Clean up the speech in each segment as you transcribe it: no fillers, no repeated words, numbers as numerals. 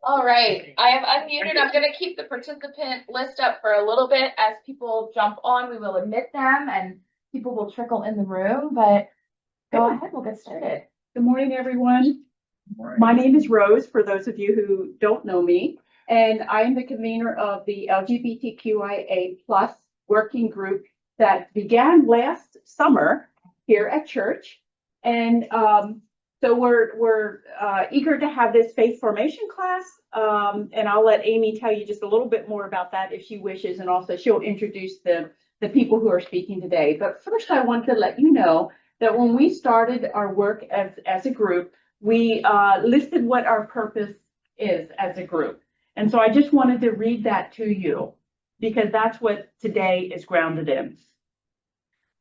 All right, I am unmuted. I'm going to keep the participant list up for a little bit. As people jump on, we will admit them and people will trickle in the room, but go ahead, we'll get started. Good morning, everyone. My name is Rose, for those of you who don't know me, and I am the convener of the LGBTQIA+ working group that began last summer here at church. And so we're eager to have this faith formation class, and I'll let Amy tell you just a little bit more about that if she wishes, and also she'll introduce the people who are speaking today. But first, I want to let you know that when we started our work as a group, we listed what our purpose is as a group. And so I just wanted to read that to you because that's what today is grounded in.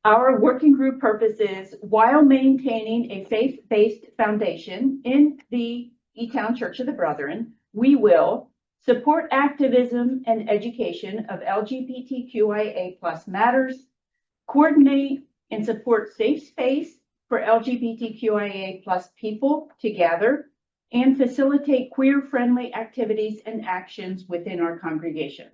Our working group purpose is, while maintaining a faith-based foundation in the E-Town Church of the Brethren, we will support activism and education of LGBTQIA+ matters, coordinate and support safe space for LGBTQIA+ people to gather, and facilitate queer-friendly activities and actions within our congregation.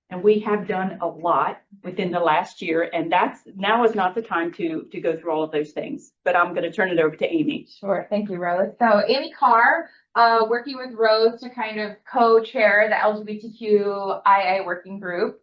And we have done a lot within the last year, and now is not the time to go through all of those things. But I'm going to turn it over to Amy. Sure, thank you, Rose. So Amy Carr, working with Rose to kind of co-chair the LGBTQIA working group.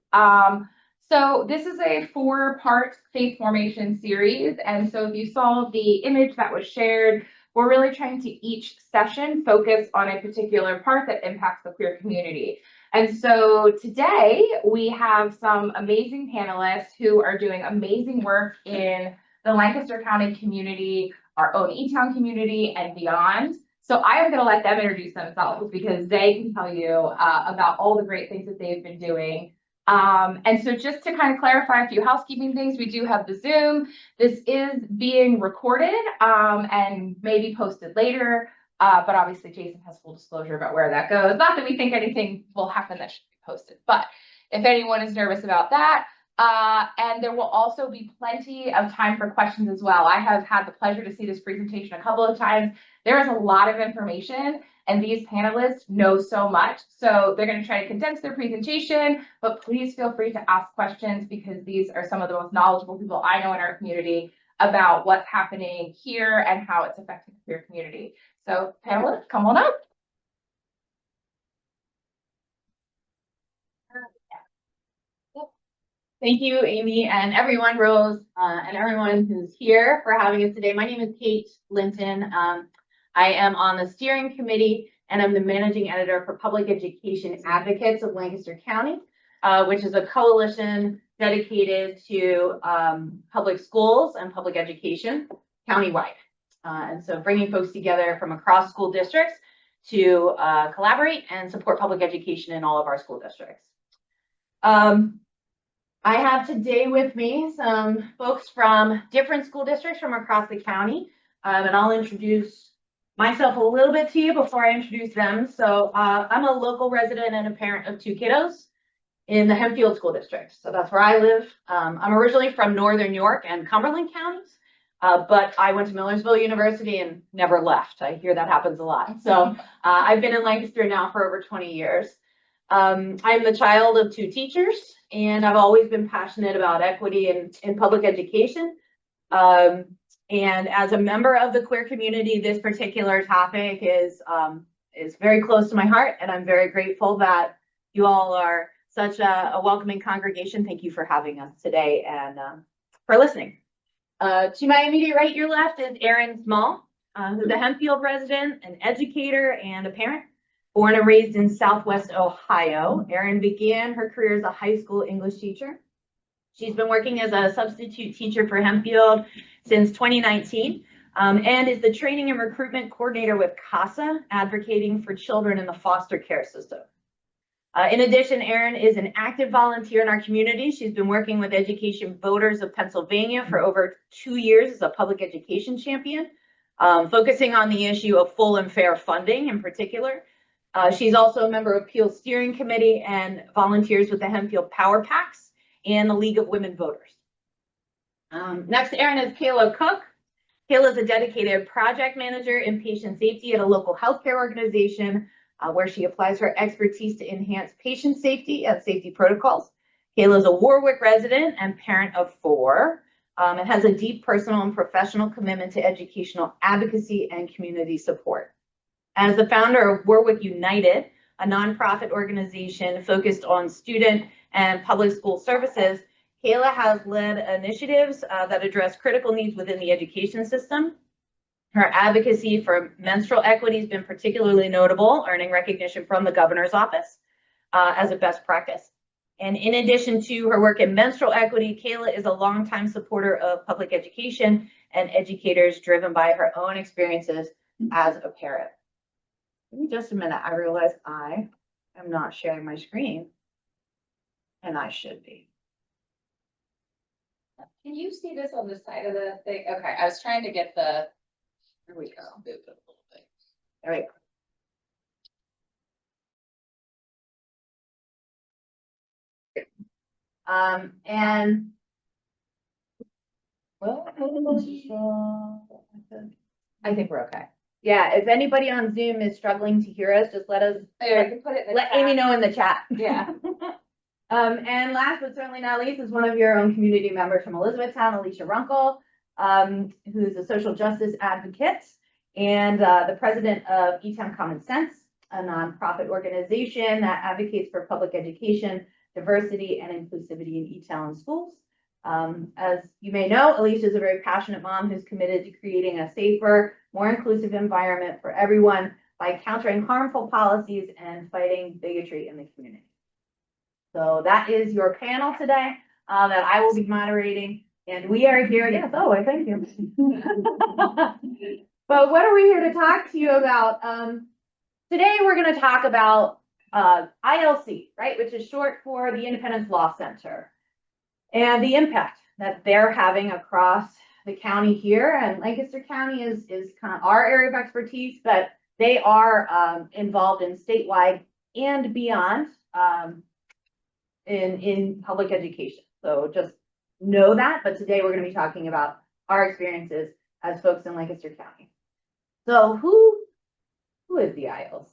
So this is a 4-part faith formation series. And so if you saw the image that was shared, we're really trying to each session focus on a particular part that impacts the queer community. And so today we have some amazing panelists who are doing amazing work in the Lancaster County community, our own E-Town community, and beyond. So I am going to let them introduce themselves because they can tell you about all the great things that they've been doing. And so just to kind of clarify a few housekeeping things, we do have the Zoom. This is being recorded and maybe posted later. But obviously Jason has full disclosure about where that goes. Not that we think anything will happen that should be posted, but if anyone is nervous about that, and there will also be plenty of time for questions as well. I have had the pleasure to see this presentation a couple of times. There is a lot of information and these panelists know so much. So they're going to try to condense their presentation, but please feel free to ask questions because these are some of the most knowledgeable people I know in our community about what's happening here and how it's affecting the queer community. So panelists, come on up. Thank you, Amy, and everyone, Rose, and everyone who's here for having us today. My name is Kate Linton. I am on the steering committee, and I'm the managing editor for Public Education Advocates of Lancaster County, which is a coalition dedicated to public schools and public education countywide. And so bringing folks together from across school districts to collaborate and support public education in all of our school districts. I have today with me some folks from different school districts from across the county, and I'll introduce myself a little bit to you before I introduce them. So I'm a local resident and a parent of 2 kiddos in the Hempfield School District. So that's where I live. I'm originally from Northern York and Cumberland counties. But I went to Millersville University and never left. I hear that happens a lot. So I've been in Lancaster now for over 20 years. I'm the child of 2 teachers, and I've always been passionate about equity in public education. And as a member of the queer community, this particular topic is very close to my heart, and I'm very grateful that you all are such a welcoming congregation. Thank you for having us today and for listening. To my immediate right, your left, is Erin Small, who's a Hempfield resident, an educator, and a parent. Born and raised in Southwest Ohio, Erin began her career as a high school English teacher. She's been working as a substitute teacher for Hempfield since 2019, and is the training and recruitment coordinator with CASA, advocating for children in the foster care system. In addition, Erin is an active volunteer in our community. She's been working with Education Voters of Pennsylvania for over 2 years as a public education champion, focusing on the issue of full and fair funding in particular. She's also a member of Peel's steering committee and volunteers with the Hempfield Power Packs and the League of Women Voters. Next to Erin is Kayla Cook. Kayla is a dedicated project manager in patient safety at a local healthcare organization, where she applies her expertise to enhance patient safety and safety protocols. Kayla is a Warwick resident and parent of 4. And has a deep personal and professional commitment to educational advocacy and community support. As the founder of Warwick United, a nonprofit organization focused on student and public school services, Kayla has led initiatives that address critical needs within the education system. Her advocacy for menstrual equity has been particularly notable, earning recognition from the governor's office as a best practice. And in addition to her work in menstrual equity, Kayla is a longtime supporter of public education and educators driven by her own experiences as a parent. Give me just a minute. I realize I am not sharing my screen, and I should be. Can you see this on the side of the thing? Okay, I was trying to get the, here we go. Move it a little bit. There we go. And well, I think we're okay. Yeah, if anybody on Zoom is struggling to hear us, just let us There, I can put it in the let chat. Amy know in the chat. Yeah. And last but certainly not least is one of your own community members from Elizabethtown, Alicia Runkle, who's a social justice advocate and the president of E-Town Common Sense, a nonprofit organization that advocates for public education, diversity, and inclusivity in E-Town schools. As you may know, Alicia is a very passionate mom who's committed to creating a safer, more inclusive environment for everyone by countering harmful policies and fighting bigotry in the community. So that is your panel today that I will be moderating. And we are here. Yes. Oh, I thank you. But what are we here to talk to you about? Today, we're going to talk about ILC, right, which is short for the Independence Law Center, and the impact that they're having across the county here. And Lancaster County is kind of our area of expertise, but they are involved in statewide and beyond in public education. So just know that. But today we're going to be talking about our experiences as folks in Lancaster County. So who is the ILC?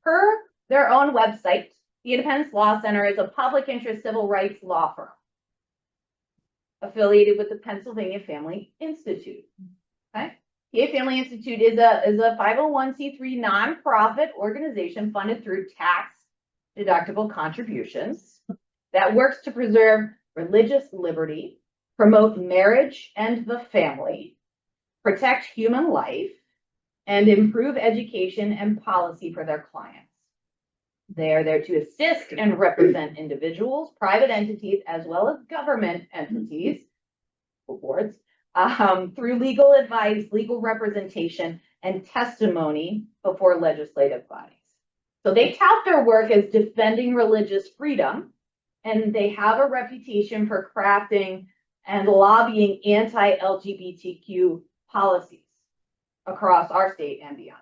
Per their own website, the Independence Law Center is a public interest civil rights law firm affiliated with the Pennsylvania Family Institute. Okay, PA Family Institute is a 501c3 nonprofit organization funded through tax deductible contributions that works to preserve religious liberty, promote marriage and the family, protect human life, and improve education and policy for their clients. They are there to assist and represent individuals, private entities, as well as government entities, boards, through legal advice, legal representation, and testimony before legislative bodies. So they tout their work as defending religious freedom, and they have a reputation for crafting and lobbying anti-LGBTQ policies across our state and beyond.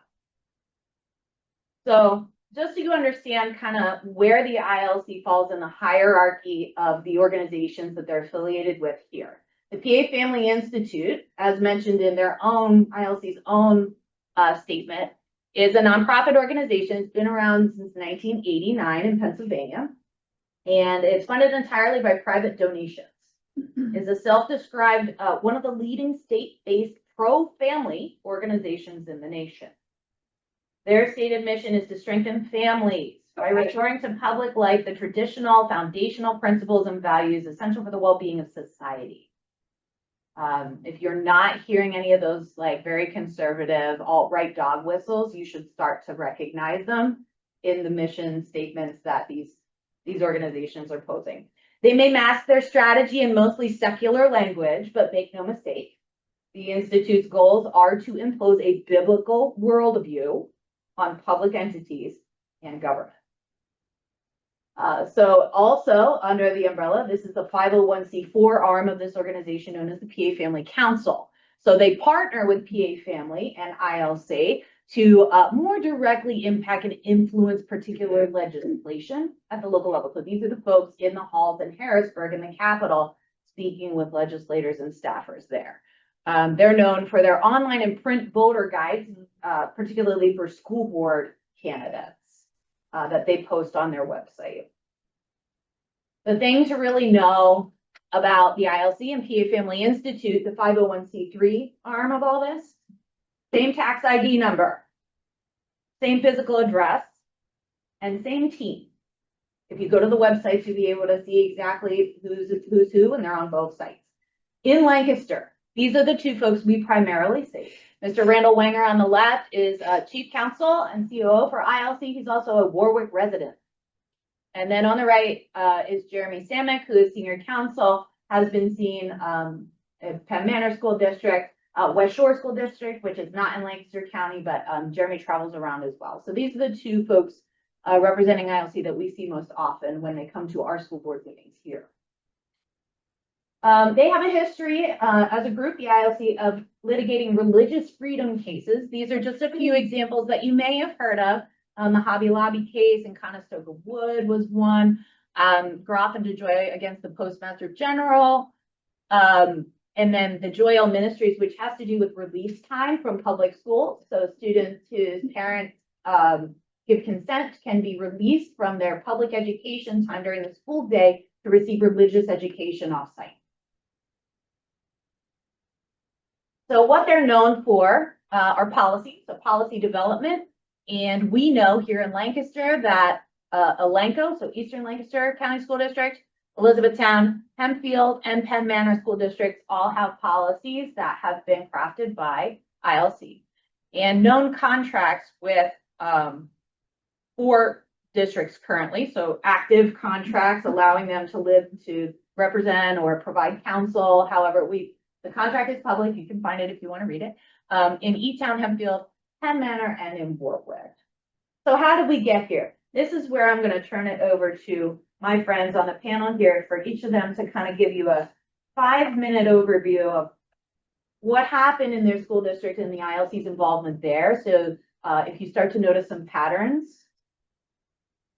So just so you understand kind of where the ILC falls in the hierarchy of the organizations that they're affiliated with here. The PA Family Institute, as mentioned in their own ILC's own statement, is a nonprofit organization. It's been around since 1989 in Pennsylvania, and it's funded entirely by private donations. It's a self-described one of the leading state-based pro-family organizations in the nation. Their stated mission is to strengthen families by restoring to public life the traditional foundational principles and values essential for the well-being of society. If you're not hearing any of those like very conservative alt-right dog whistles, you should start to recognize them in the mission statements that these organizations are posing. They may mask their strategy in mostly secular language, but make no mistake, the Institute's goals are to impose a biblical worldview on public entities and government. So also under the umbrella, this is the 501c4 arm of this organization known as the PA Family Council. So they partner with PA Family and ILC to more directly impact and influence particular legislation at the local level. So these are the folks in the halls in Harrisburg in the Capitol speaking with legislators and staffers there. They're known for their online and print voter guides, particularly for school board candidates, that they post on their website. The thing to really know about the ILC and PA Family Institute, the 501c3 arm of all this, same tax ID number, same physical address, and same team. If you go to the website, you'll be able to see exactly who's who, and they're on both sites. In Lancaster, these are the two folks we primarily see. Mr. Randall Wanger on the left is Chief Counsel and COO for ILC. He's also a Warwick resident. And then on the right is Jeremy Samick, who is Senior Counsel, has been seen at Penn Manor School District, West Shore School District, which is not in Lancaster County, but Jeremy travels around as well. So these are the two folks representing ILC that we see most often when they come to our school board meetings here. They have a history as a group, the ILC, of litigating religious freedom cases. These are just a few examples that you may have heard of. The Hobby Lobby case in Conestoga Wood was one. Groff and DeJoy against the Postmaster General. And then the Joyal Ministries, which has to do with release time from public schools. So students whose parents give consent can be released from their public education time during the school day to receive religious education offsite. So what they're known for are policies, so policy development. And we know here in Lancaster that Elanco, so Eastern Lancaster County School District, Elizabethtown, Hempfield, and Penn Manor School Districts all have policies that have been crafted by ILC. And known contracts with 4 districts currently, so active contracts allowing them to represent or provide counsel. However, the contract is public. You can find it if you want to read it. In E-Town, Hempfield, Penn Manor, and in Warwick. So how did we get here? This is where I'm going to turn it over to my friends on the panel here for each of them to kind of give you a 5-minute overview of what happened in their school district and the ILC's involvement there. So if you start to notice some patterns,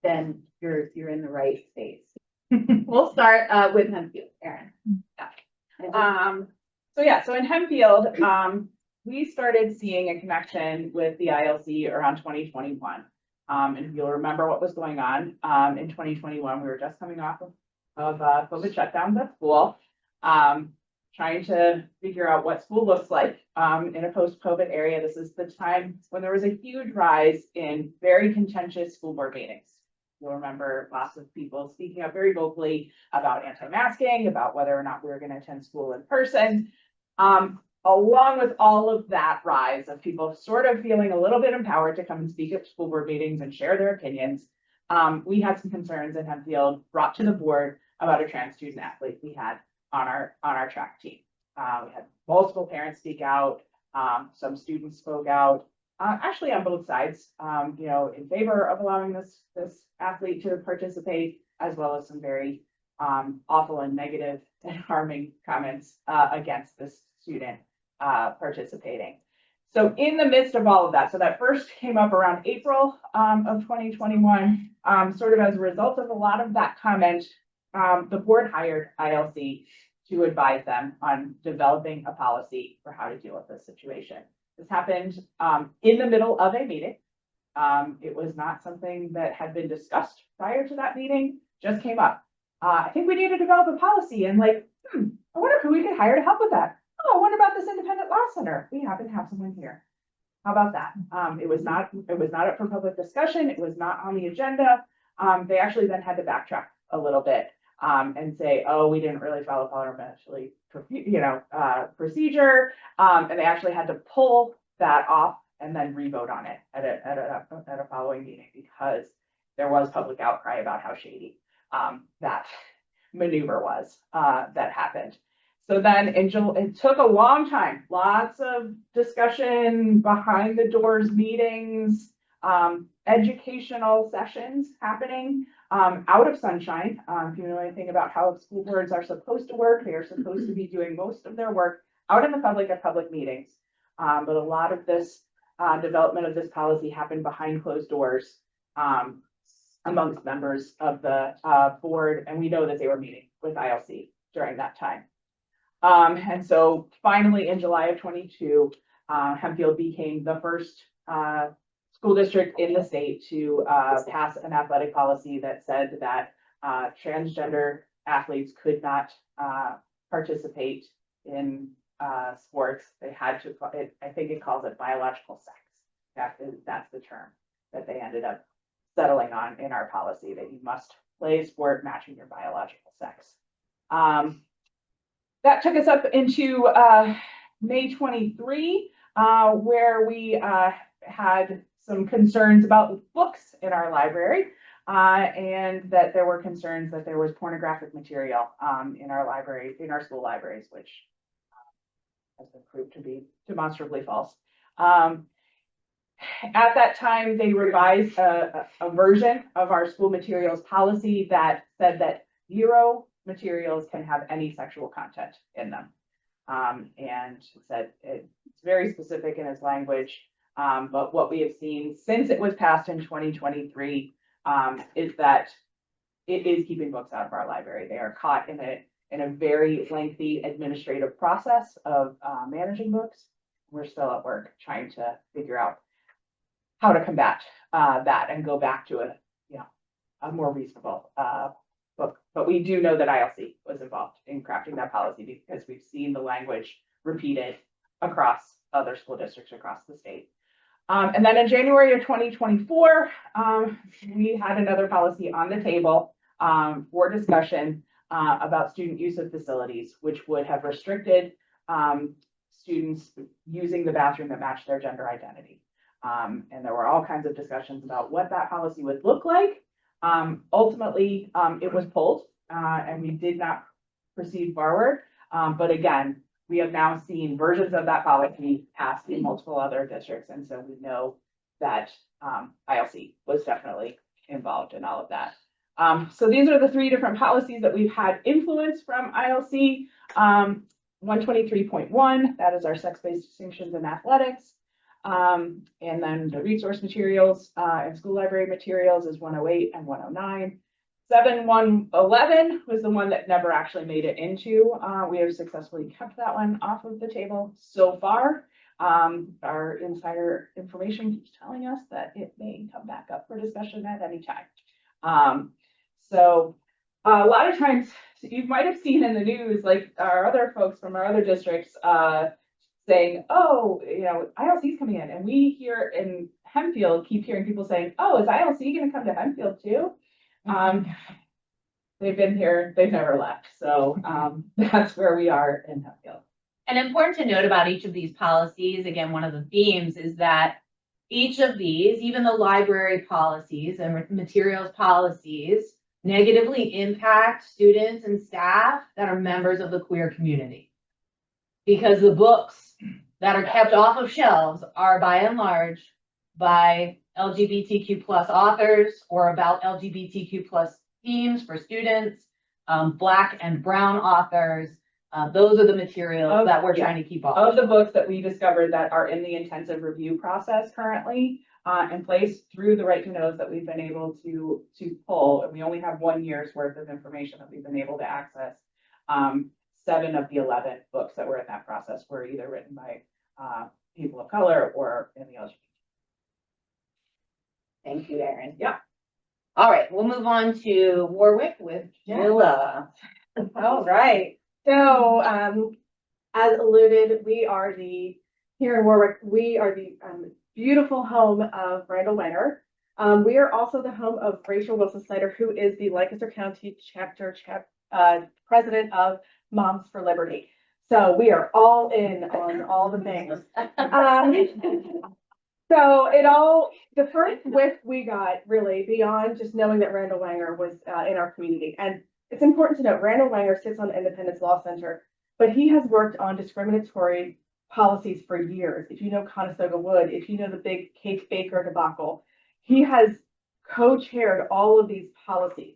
then you're in the right space. We'll start with Hempfield, Erin. So in Hempfield, we started seeing a connection with the ILC around 2021. And if you'll remember what was going on in 2021, we were just coming off of COVID shutdowns at school, trying to figure out what school looks like in a post-COVID area. This is the time when there was a huge rise in very contentious school board meetings. You'll remember lots of people speaking up very vocally about anti-masking, about whether or not we were going to attend school in person. Along with all of that rise of people sort of feeling a little bit empowered to come and speak at school board meetings and share their opinions, we had some concerns in Hempfield brought to the board about a trans student athlete we had on our track team. We had multiple parents speak out. Some students spoke out, actually on both sides, in favor of allowing this athlete to participate, as well as some very awful and negative and harming comments against this student participating. So in the midst of all of that, so that first came up around April of 2021, sort of as a result of a lot of that comment, the board hired ILC to advise them on developing a policy for how to deal with this situation. This happened in the middle of a meeting. It was not something that had been discussed prior to that meeting, just came up. I think we need to develop a policy, and I wonder who we could hire to help with that. Oh, I wonder about this independent law center. We happen to have someone here. How about that? It was not up for public discussion. It was not on the agenda. They actually then had to backtrack a little bit and say, oh, we didn't really follow parliamentary procedure. And they actually had to pull that off and then re-vote on it at a following meeting, because there was public outcry about how shady that maneuver was that happened. So then it took a long time, lots of discussion, behind the doors meetings, educational sessions happening out of sunshine. If you know anything about how school boards are supposed to work, they are supposed to be doing most of their work out in the public at public meetings. But a lot of this development of this policy happened behind closed doors amongst members of the board, and we know that they were meeting with ILC during that time. And so finally in July of 22, Hempfield became the first school district in the state to pass an athletic policy that said that transgender athletes could not participate in sports. They had to, I think it calls it biological sex. That's the term that they ended up settling on in our policy, that you must play a sport matching your biological sex. That took us up into May 23, where we had some concerns about books in our library, and that there were concerns that there was pornographic material in our library, in our school libraries, which has been proved to be demonstrably false. At that time, they revised a version of our school materials policy that said that 0 materials can have any sexual content in them. And said it's very specific in its language. But what we have seen since it was passed in 2023 is that it is keeping books out of our library. They are caught in a very lengthy administrative process of managing books. We're still at work trying to figure out how to combat that and go back to a more reasonable book. But we do know that ILC was involved in crafting that policy because we've seen the language repeated across other school districts across the state. And then in January of 2024, we had another policy on the table for discussion about student use of facilities, which would have restricted students using the bathroom that matched their gender identity. And there were all kinds of discussions about what that policy would look like. Ultimately, it was pulled and we did not proceed forward. But again, we have now seen versions of that policy passed in multiple other districts. And so we know that ILC was definitely involved in all of that. So these are the 3 different policies that we've had influence from ILC. 123.1, that is our sex-based distinctions in athletics. And then the resource materials and school library materials is 108 and 109. 7111 was the one that never actually made it into. We have successfully kept that one off of the table so far. Our insider information keeps telling us that it may come back up for discussion at any time. So a lot of times you might have seen in the news, like our other folks from our other districts saying, oh, ILC is coming in. And we here in Hempfield keep hearing people saying, oh, is ILC going to come to Hempfield too? They've been here, they've never left. So that's where we are in Hempfield. And important to note about each of these policies, again, one of the themes is that each of these, even the library policies and materials policies, negatively impact students and staff that are members of the queer community. Because the books that are kept off of shelves are by and large by LGBTQ plus authors or about LGBTQ plus themes for students, Black and brown authors. Those are the materials that we're trying to keep off. Of the books that we discovered that are in the intensive review process currently in place through the right to knows that we've been able to pull, and we only have 1 year's worth of information that we've been able to access. 7 of the 11 books that were in that process were either written by people of color or in the LGBT. Thank you, Erin. Yeah. All right, we'll move on to Warwick with Willa. All right. So, as alluded, here in Warwick, we are the beautiful home of Randall Wenger. We are also the home of Rachel Wilson Snyder, who is the Lancaster County chapter president of Moms for Liberty. So we are all in on all the things. So the first whiff we got really beyond just knowing that Randall Wenger was in our community. And it's important to note, Randall Wenger sits on the Independence Law Center, but he has worked on discriminatory policies for years. If you know Conestoga Wood, if you know the big Kate Baker debacle, he has co-chaired all of these policies.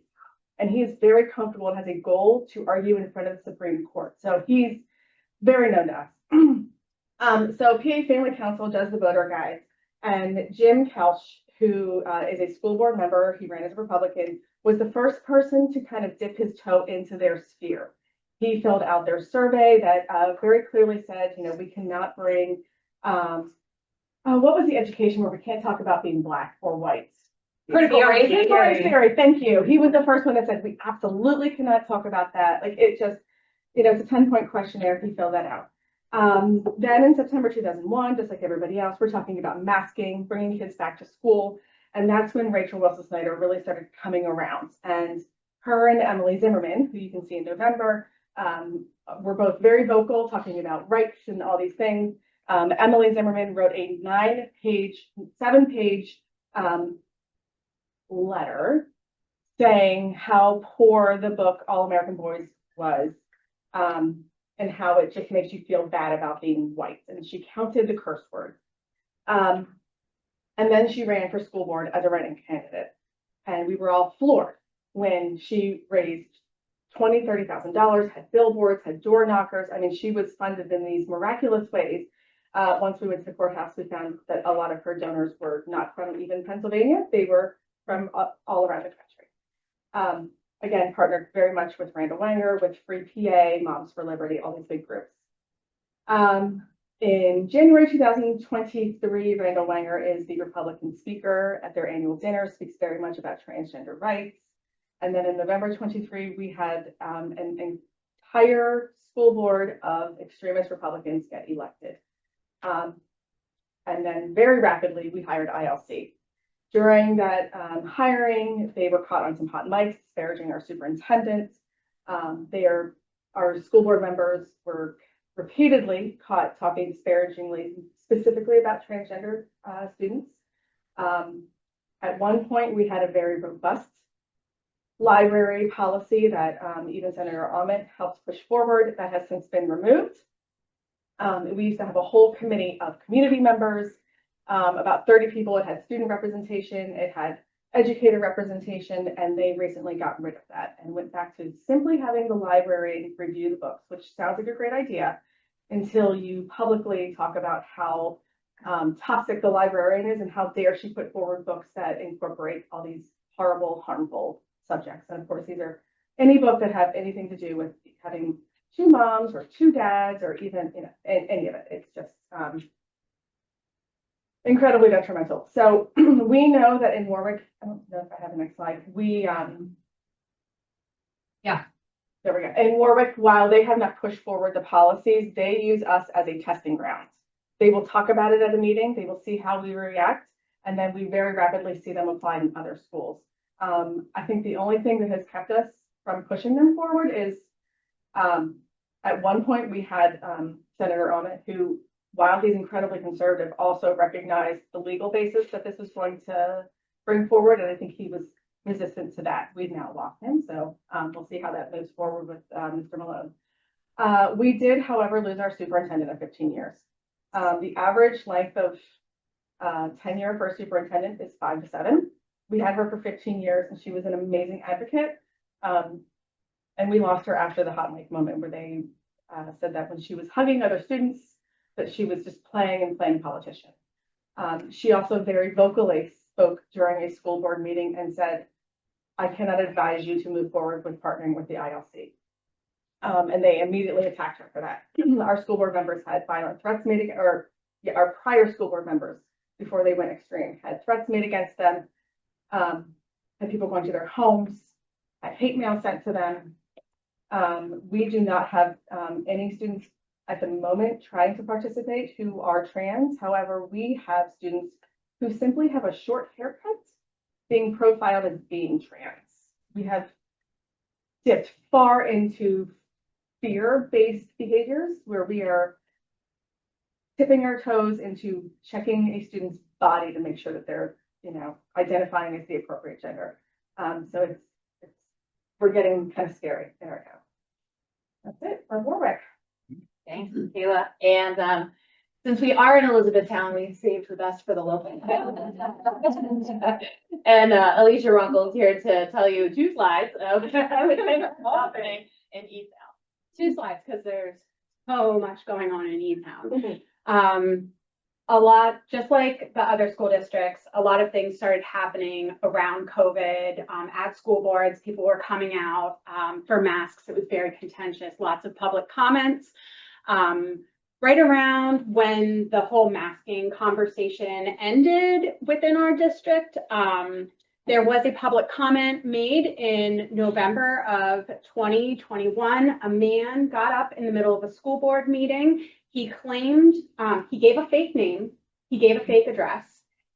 And he is very comfortable and has a goal to argue in front of the Supreme Court. So he's very known to us. So PA Family Council does the voter guides. And Jim Kelch, who is a school board member, he ran as a Republican, was the first person to kind of dip his toe into their sphere. He filled out their survey that very clearly said, we cannot bring, what was the education where we can't talk about being Black or white? Critical race theory. Thank you. He was the first one that said we absolutely cannot talk about that. Like it just, it's a 10-point questionnaire. He filled that out. Then in September 2001, just like everybody else, we're talking about masking, bringing kids back to school. And that's when Rachel Wilson Snyder really started coming around. And her and Emily Zimmerman, who you can see in November, were both very vocal, talking about rights and all these things. Emily Zimmerman wrote a 7-page letter saying how poor the book All American Boys was, and how it just makes you feel bad about being white. And she counted the curse words. And then she ran for school board as a writing candidate. And we were all floored when she raised $20,000, $30,000, had billboards, had door knockers. I mean, she was funded in these miraculous ways. Once we went to the courthouse, we found that a lot of her donors were not from even Pennsylvania. They were from all around the country. Again, partnered very much with Randall Wenger, with Free PA, Moms for Liberty, all these big groups. In January 2023, Randall Wenger is the Republican speaker at their annual dinner, speaks very much about transgender rights. And then in November 23, we had an entire school board of extremist Republicans get elected. And then very rapidly, we hired ILC. During that hiring, they were caught on some hot mics, disparaging our superintendent. Our school board members were repeatedly caught talking disparagingly, specifically about transgender students. At one point, we had a very robust library policy that even Senator Ahmet helped push forward that has since been removed. We used to have a whole committee of community members, about 30 people. It had student representation, it had educator representation, and they recently got rid of that and went back to simply having the library review the books, which sounds like a great idea until you publicly talk about how toxic the librarian is and how dare she put forward books that incorporate all these horrible, harmful subjects. And of course, these are any book that have anything to do with having two moms or two dads or even, any of it. It's just incredibly detrimental. So we know that in Warwick, I don't know if I have the next slide. There we go. In Warwick, while they have not pushed forward the policies, they use us as a testing ground. They will talk about it at a meeting. They will see how we react. And then we very rapidly see them applied in other schools. I think the only thing that has kept us from pushing them forward is at one point we had Senator Ahmet, who, while he's incredibly conservative, also recognized the legal basis that this was going to bring forward. And I think he was resistant to that. We've now lost him. So we'll see how that moves forward with Mr. Malone. We did, however, lose our superintendent of 15 years. The average length of tenure for a superintendent is 5 to 7. We had her for 15 years and she was an amazing advocate. And we lost her after the hot mic moment where they said that when she was hugging other students, that she was just playing politician. She also very vocally spoke during a school board meeting and said, I cannot advise you to move forward with partnering with the ILC. And they immediately attacked her for that. Our school board members had violent threats made, our prior school board members, before they went extreme, had threats made against them, had people going to their homes, had hate mail sent to them. We do not have any students at the moment trying to participate who are trans. However, we have students who simply have a short haircut being profiled as being trans. We have dipped far into fear-based behaviors where we are tipping our toes into checking a student's body to make sure that they're, identifying as the appropriate gender. So we're getting kind of scary in our town. That's it for Warwick. Thanks, Kayla. And since we are in Elizabethtown, we saved the best for the local. And Alicia Runkle is here to tell you 2 slides of what's happening in Easttown. 2 slides because there's so much going on in Easttown. a lot, just like the other school districts, a lot of things started happening around COVID, at school boards. People were coming out, for masks. It was very contentious, lots of public comments. Right around when the whole masking conversation ended within our district, there was a public comment made in November of 2021. A man got up in the middle of a school board meeting. He claimed, he gave a fake name, he gave a fake address.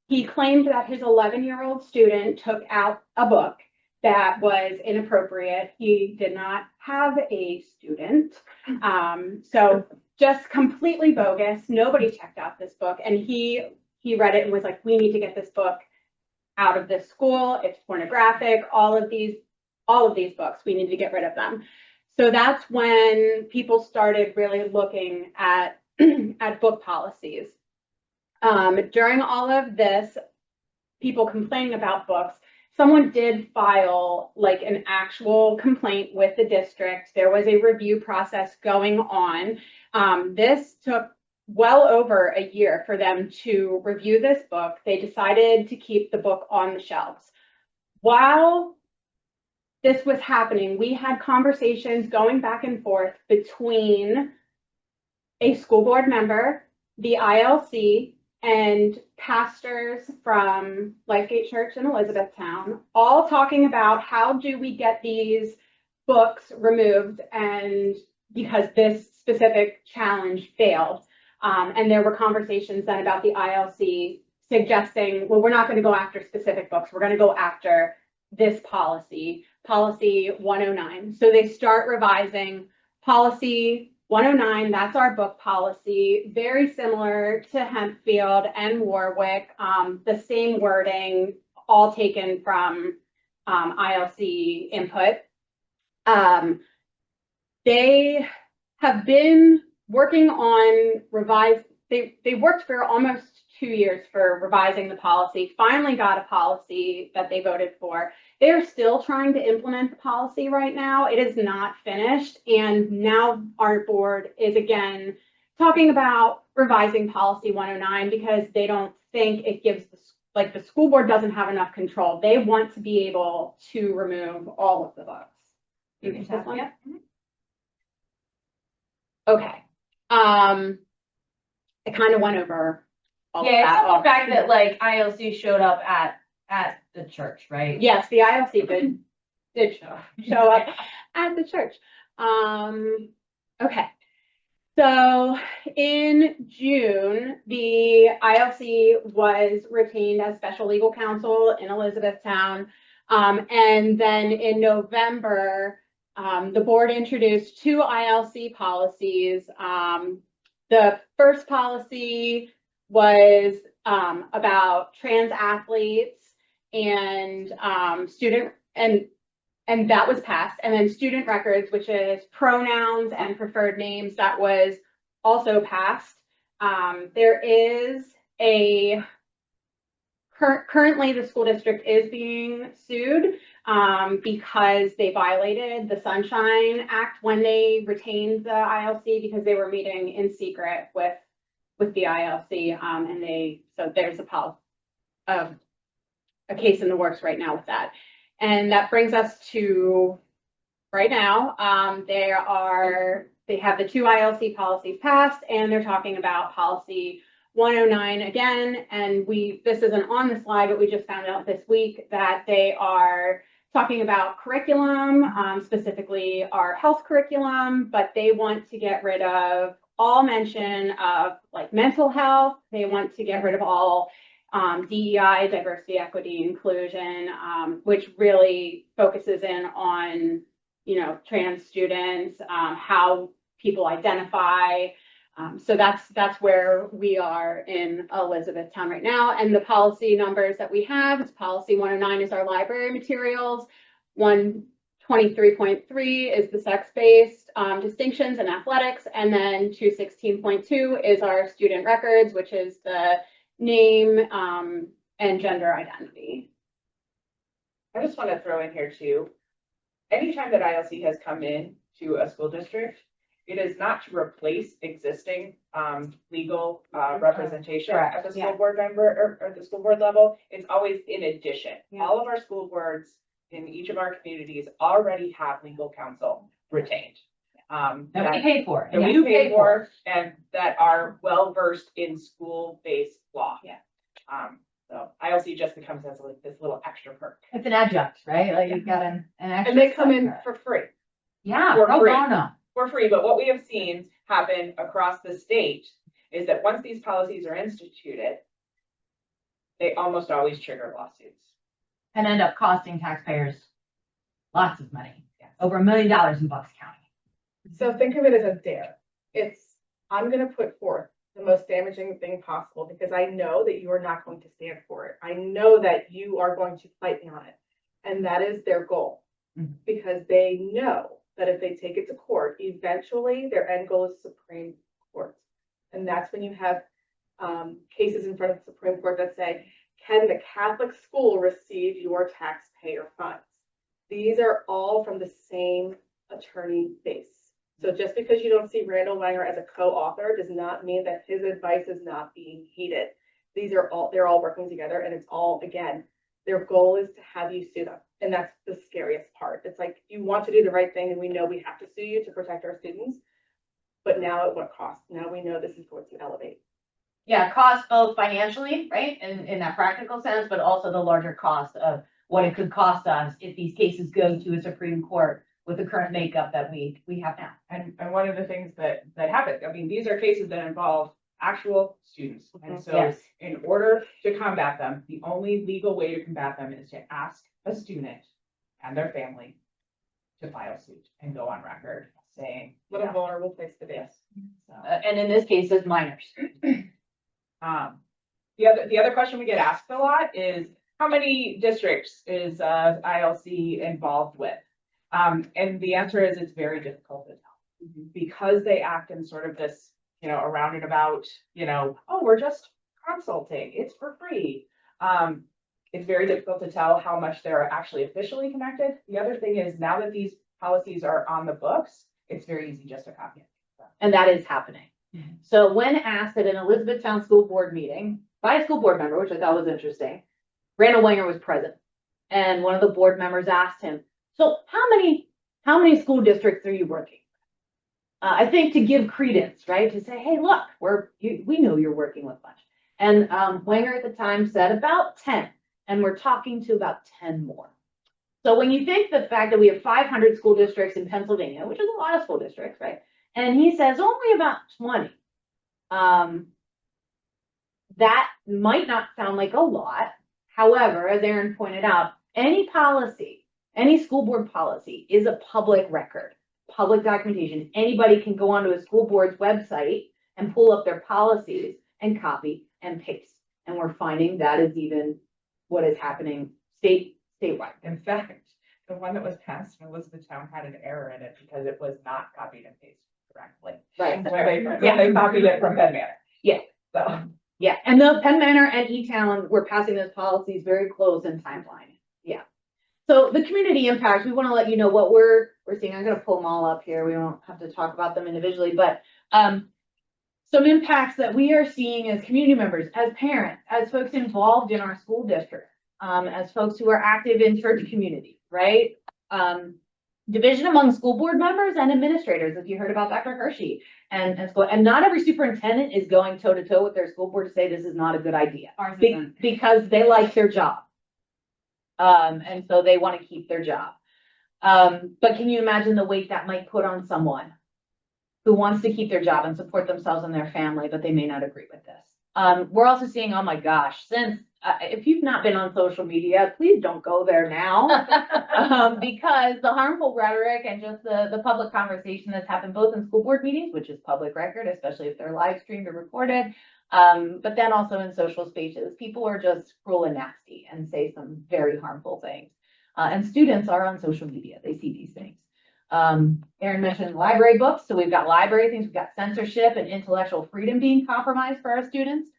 He claimed that his 11-year-old student took out a book that was inappropriate. He did not have a student. So just completely bogus. Nobody checked out this book. And he read it and was like, we need to get this book out of this school. It's pornographic. All of these books, we need to get rid of them. So that's when people started really looking at, at book policies. During all of this, people complaining about books, someone did file like an actual complaint with the district. There was a review process going on. This took well over a year for them to review this book. They decided to keep the book on the shelves. While this was happening, we had conversations going back and forth between a school board member, the ILC, and pastors from Lifegate Church in Elizabethtown, all talking about how do we get these books removed, and because this specific challenge failed. And there were conversations then about the ILC suggesting, well, we're not going to go after specific books. We're going to go after this policy, policy 109. So they start revising policy 109. That's our book policy, very similar to Hempfield and Warwick, the same wording, all taken from ILC input. They have been working on they worked for almost 2 years for revising the policy, finally got a policy that they voted for. They're still trying to implement the policy right now. It is not finished. And now our board is again talking about revising policy 109 because they don't think it gives the school board doesn't have enough control. They want to be able to remove all of the books. You can tap on it. Okay. I kind of went over all of Yeah, that. it's the fact that like ILC showed up at the church, right? Yes, the ILC did show up at the church. Okay. So in June, the ILC was retained as special legal counsel in Elizabethtown. And then in November, the board introduced 2 ILC policies. The first policy was about trans athletes and student and that was passed. And then student records, which is pronouns and preferred names, that was also passed. There is currently the school district is being sued because they violated the Sunshine Act when they retained the ILC because they were meeting in secret with the ILC. And so there's a case in the works right now with that. And that brings us to right now. They have the 2 ILC policies passed, and they're talking about policy 109 again. And this isn't on the slide, but we just found out this week that they are talking about curriculum, specifically our health curriculum, but they want to get rid of all mention of like mental health. They want to get rid of all DEI, diversity, equity, inclusion, which really focuses in on, trans students, how people identify. So that's where we are in Elizabethtown right now. And the policy numbers that we have is policy 109 is our library materials. 123.3 is the sex-based distinctions in athletics. And then 216.2 is our student records, which is the name and gender identity. I just want to throw in here too, anytime that ILC has come in to a school district, it is not to replace existing legal, representation Correct, at the yeah. school board member or the school board level. It's always in addition. Yeah. All of our school boards in each of our communities already have legal counsel retained. That we pay for. that we pay for and that are well-versed in school-based law. Yeah. So ILC just becomes this little extra perk. It's an adjunct, right? Like you got an extra. And they come in sector. for free. Yeah, for pro free. bono. For free, but what we have seen happen across the state is that once these policies are instituted, they almost always trigger lawsuits. And end up costing taxpayers lots of money. Yes. Over $1 million in Bucks County. So think of it as a dare. I'm gonna put forth the most damaging thing possible because I know that you are not going to stand for it. I know that you are going to fight me on it. And that is their goal. Mhm. Because they know that if they take it to court, eventually their end goal is Supreme Court. And that's when you have cases in front of the Supreme Court that say, can the Catholic school receive your taxpayer funds? These are all from the same attorney base. So just because you don't see Randall Wenger as a co-author does not mean that his advice is not being heeded. They're all working together, and it's all, again, their goal is to have you sue them. And that's the scariest part. It's like, you want to do the right thing and we know we have to sue you to protect our students. But now at what cost? Now we know this is going to elevate. Yeah, cost both financially, right? In that practical sense, but also the larger cost of what it could cost us if these cases go to a Supreme Court with the current makeup that we have now. And one of the things that happened, I mean, these are cases that involve actual students. And so Yes. in order to combat them, the only legal way to combat them is to ask a student and their family to file suit and go on record saying, What a vulnerable place to be. yes. So, And in this case, as minors. the other question we get asked a lot is, how many districts is ILC involved with? And the answer is it's very difficult to tell because they act in sort of this, a roundabout, oh, we're just consulting, it's for free. It's very difficult to tell how much they're actually officially connected. The other thing is now that these policies are on the books, it's very easy just to copy it. And that is happening. So when asked at an Elizabethtown school board meeting by a school board member, which I thought was interesting, Randall Wenger was present. And one of the board members asked him, so how many school districts are you working? I think to give credence, right? To say, hey, look, we know you're working with a bunch. And Wenger at the time said about 10, and we're talking to about 10 more. So when you think the fact that we have 500 school districts in Pennsylvania, which is a lot of school districts, right? And he says only about 20. That might not sound like a lot. However, as Aaron pointed out, any policy, any school board policy is a public record, public documentation. Anybody can go onto a school board's website and pull up their policies and copy and paste. And we're finding that is even what is happening statewide. In fact, the one that was passed in Elizabethtown had an error in it because it was not copied and pasted correctly. Right. When they copied it from Penn Manor. Yeah. So. Yeah, and the Penn Manor and E-Town were passing those policies very close in timeline. Yeah. So the community impact, we want to let you know what we're seeing. I'm going to pull them all up here. We won't have to talk about them individually, but some impacts that we are seeing as community members, as parents, as folks involved in our school district, as folks who are active in church community, right? Division among school board members and administrators, if you heard about Dr. Hershey and not every superintendent is going toe to toe with their school board to say this is not a good idea because they like their job. And so they want to keep their job. But can you imagine the weight that might put on someone who wants to keep their job and support themselves and their family, but they may not agree with this? We're also seeing, oh my gosh, since if you've not been on social media, please don't go there now because the harmful rhetoric and just the public conversation that's happened both in school board meetings, which is public record, especially if they're live streamed or recorded, but then also in social spaces, people are just cruel and nasty and say some very harmful things. And students are on social media. They see these things. Aaron mentioned library books. So we've got library things. We've got censorship and intellectual freedom being compromised for our students.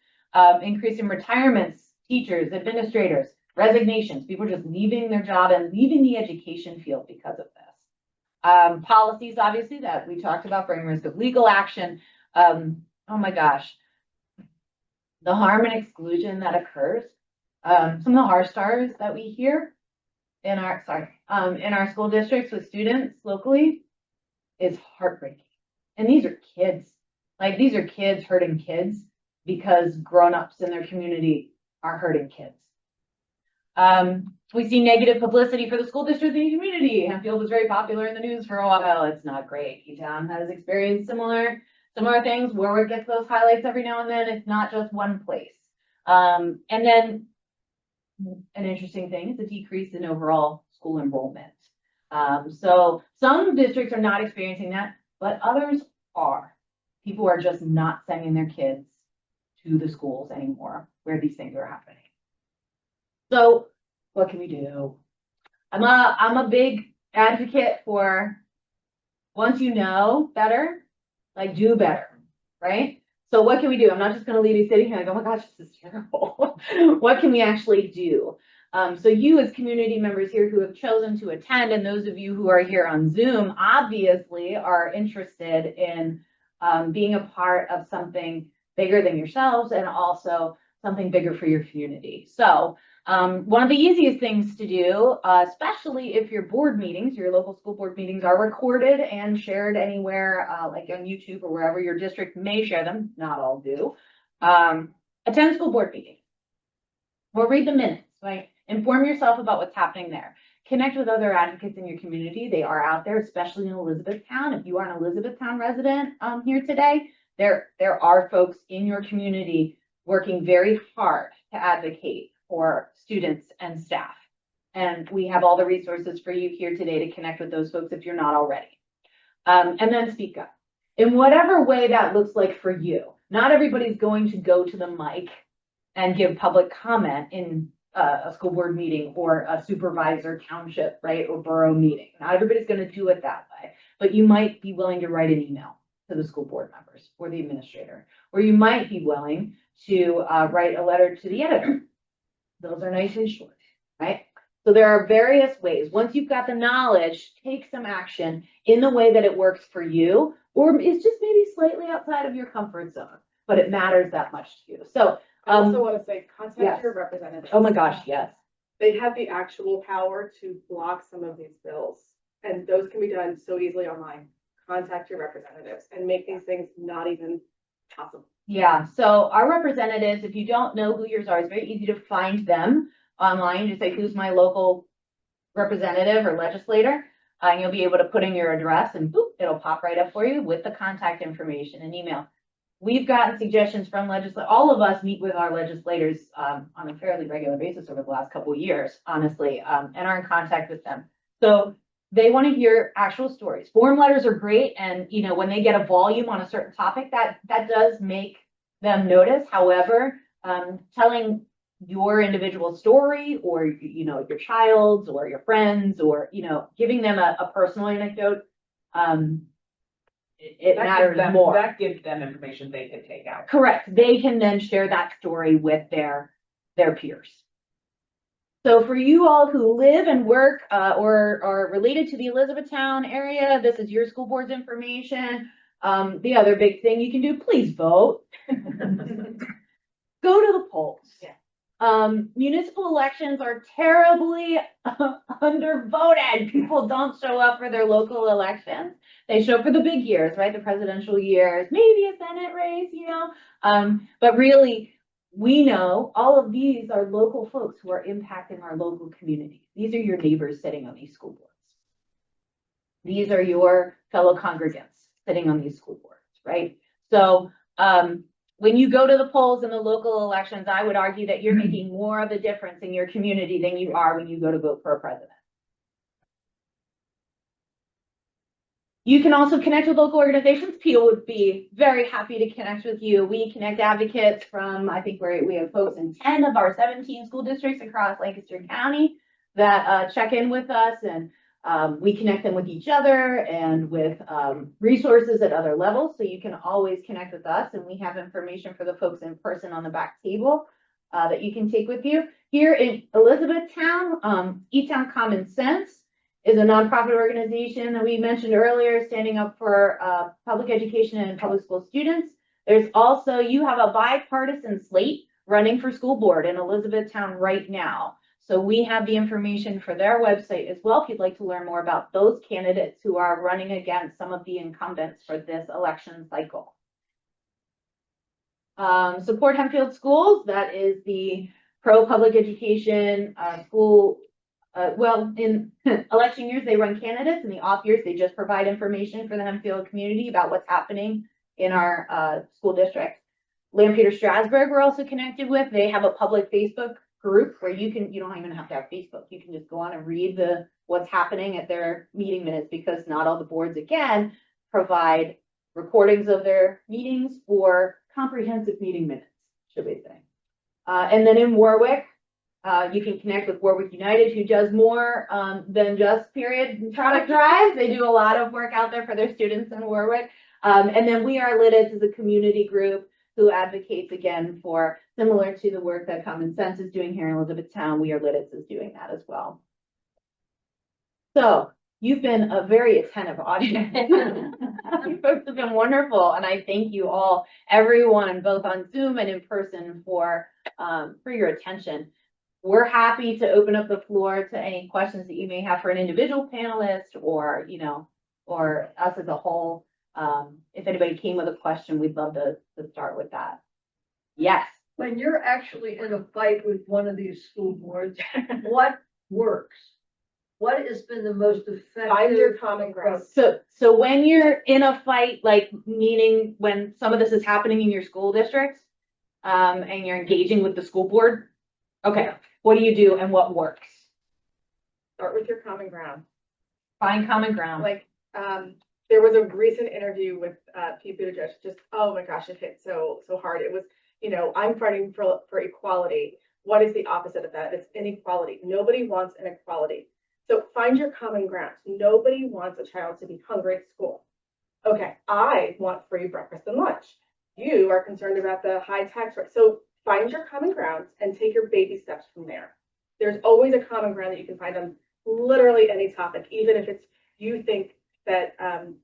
Increasing retirements, teachers, administrators, resignations. People are just leaving their job and leaving the education field because of this. Policies, obviously, that we talked about, bringing risk of legal action. oh my gosh, the harm and exclusion that occurs, some of the harsh stars that we hear in our, in our school districts with students locally is heartbreaking. And these are kids, like these are kids hurting kids because grown-ups in their community are hurting kids. We see negative publicity for the school district in the community. Hempfield was very popular in the news for a while. It's not great. E-Town has experienced similar things. Warwick gets those highlights every now and then. It's not just one place. And then an interesting thing is the decrease in overall school enrollment. So some districts are not experiencing that, but others are. People are just not sending their kids to the schools anymore where these things are happening. So what can we do? I'm a big advocate for once you know better, like do better, right? So what can we do? I'm not just going to leave you sitting here like, oh my gosh, this is terrible. What can we actually do? So you as community members here who have chosen to attend, and those of you who are here on Zoom, obviously are interested in being a part of something bigger than yourselves and also something bigger for your community. So one of the easiest things to do, especially if your board meetings, your local school board meetings are recorded and shared anywhere, like on YouTube or wherever your district may share them, not all do, attend school board meetings or read the minutes, right? Inform yourself about what's happening there. Connect with other advocates in your community. They are out there, especially in Elizabethtown. If you are an Elizabethtown resident here today, there are folks in your community working very hard to advocate for students and staff. And we have all the resources for you here today to connect with those folks if you're not already. And then speak up in whatever way that looks like for you. Not everybody's going to go to the mic and give public comment in a school board meeting or a supervisor township, right, or borough meeting. Not everybody's going to do it that way, but you might be willing to write an email to the school board members or the administrator, or you might be willing to write a letter to the editor. Those are nice and short, right? So there are various ways. Once you've got the knowledge, take some action in the way that it works for you, or it's just maybe slightly outside of your comfort zone, but it matters that much to you. So I also want to say, yes. contact your representative. Oh my gosh, yes. They have the actual power to block some of these bills, and those can be done so easily online. Contact your representatives and make these things not even possible. Yeah, so our representatives, if you don't know who yours are, it's very easy to find them online. Just say, who's my local representative or legislator? And you'll be able to put in your address and boop, it'll pop right up for you with the contact information and email. We've gotten suggestions from legislators. All of us meet with our legislators on a fairly regular basis over the last couple of years, honestly, and are in contact with them. So they want to hear actual stories. Form letters are great. And, you know, when they get a volume on a certain topic, that does make them notice. However, telling your individual story or, you know, your child's or your friends or, you know, giving them a personal anecdote, it matters more. That gives them information they can take out. Correct. They can then share that story with their peers. So for you all who live and work or are related to the Elizabethtown area, this is your school board's information. The other big thing you can do, please vote. Go to the polls. Yeah. Municipal elections are terribly undervoted. People don't show up for their local elections. They show up for the big years, right? The presidential years, maybe a Senate race, you know. But really, we know all of these are local folks who are impacting our local communities. These are your neighbors sitting on these school boards. These are your fellow congregants sitting on these school boards, right? So when you go to the polls in the local elections, I would argue that you're making more of a difference in your community than you are when you go to vote for a president. You can also connect with local organizations. Peel would be very happy to connect with you. We connect advocates from, I think we have folks in 10 of our 17 school districts across Lancaster County that check in with us, and we connect them with each other and with resources at other levels. So you can always connect with us, and we have information for the folks in person on the back table that you can take with you. Here in Elizabethtown, E-Town Common Sense is a nonprofit organization that we mentioned earlier, standing up for public education and public school students. There's also, you have a bipartisan slate running for school board in Elizabethtown right now. So we have the information for their website as well, if you'd like to learn more about those candidates who are running against some of the incumbents for this election cycle. Support Hempfield Schools, that is the pro-public education school. Well, in election years, they run candidates. In the off years, they just provide information for the Hempfield community about what's happening in our school district. Lampeter Strasburg, we're also connected with. They have a public Facebook group where you don't even have to have Facebook. You can just go on and read what's happening at their meeting minutes, because not all the boards, again, provide recordings of their meetings or comprehensive meeting minutes, should we say. And then in Warwick, you can connect with Warwick United, who does more than just period product drive. They do a lot of work out there for their students in Warwick. And then We Are Lidditz is a community group who advocates, again, for similar to the work that Common Sense is doing here in Elizabethtown. We Are Lidditz is doing that as well. So you've been a very attentive audience. You folks have been wonderful, and I thank you all, everyone, both on Zoom and in person, for your attention. We're happy to open up the floor to any questions that you may have for an individual panelist, or or us as a whole. If anybody came with a question, we'd love to start with that. Yes. When you're actually in a fight with one of these school boards, what works? What has been the most Find your effective? common ground. So when you're in a fight, like meaning when some of this is happening in your school district, and you're engaging with the school board, okay, what do you do and what works? Start with your common ground. Find common ground. Like, there was a recent interview with Pete Buttigieg, just, oh my gosh, it hit so hard. It was, I'm fighting for equality. What is the opposite of that? It's inequality. Nobody wants inequality. So find your common ground. Nobody wants a child to be hungry at school. Okay, I want free breakfast and lunch. You are concerned about the high tax rate. So find your common ground and take your baby steps from there. There's always a common ground that you can find on literally any topic, even if it's, you think that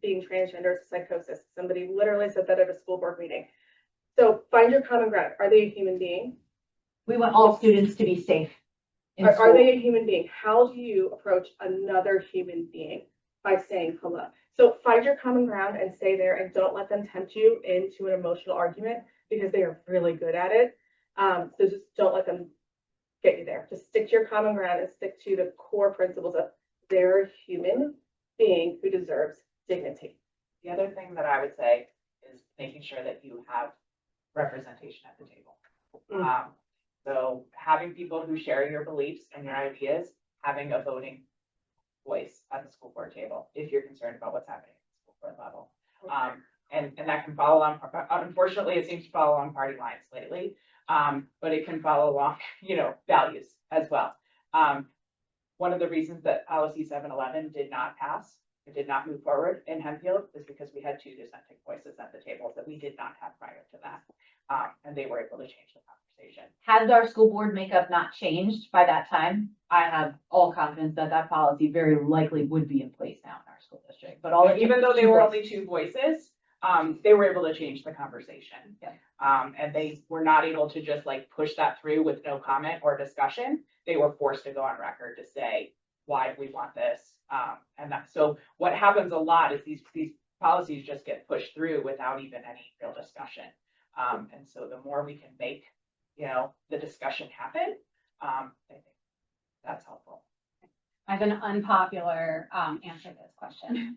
being transgender is psychosis. Somebody literally said that at a school board meeting. So find your common ground. Are they a human being? We want all students to be safe. Are they a human being? How do you approach another human being? By saying hello. So find your common ground and stay there, and don't let them tempt you into an emotional argument, because they are really good at it. So just don't let them get you there. Just stick to your common ground and stick to the core principles of they're a human being who deserves dignity. The other thing that I would say is making sure that you have representation at the table. So having people who share your beliefs and your ideas, having a voting voice at the school board table, if you're concerned about what's happening at the school board level. And that can follow on, unfortunately, it seems to follow on party lines lately, but it can follow along, values as well. One of the reasons that policy 711 did not pass, it did not move forward in Hempfield, is because we had 2 dissenting voices at the table that we did not have prior to that. And they were able to change the conversation. Had our school board makeup not changed by that time, I have all confidence that that policy very likely would be in place now in our school district. But Even though they were only 2 voices, they were able to change the conversation. Yeah. And they were not able to just push that through with no comment or discussion. They were forced to go on record to say, why do we want this? So what happens a lot is these policies just get pushed through without even any real discussion. And so the more we can make, the discussion happen, I think that's helpful. I have an unpopular answer to this question.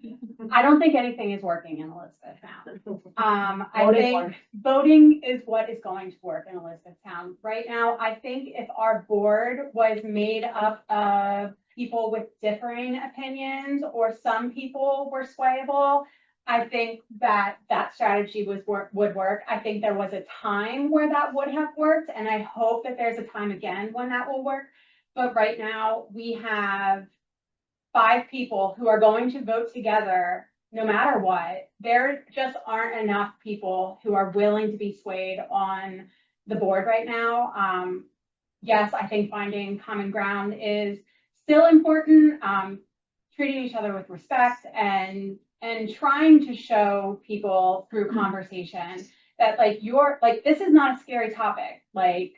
I don't think anything is working in Elizabethtown. I think voting is what is going to work in Elizabethtown. Right now, I think if our board was made up of people with differing opinions, or some people were swayable, I think that strategy would work. I think there was a time where that would have worked, and I hope that there's a time again when that will work. But right now, we have 5 people who are going to vote together no matter what. There just aren't enough people who are willing to be swayed on the board right now. Yes, I think finding common ground is still important. Treating each other with respect and trying to show people through conversation that like this is not a scary topic. Like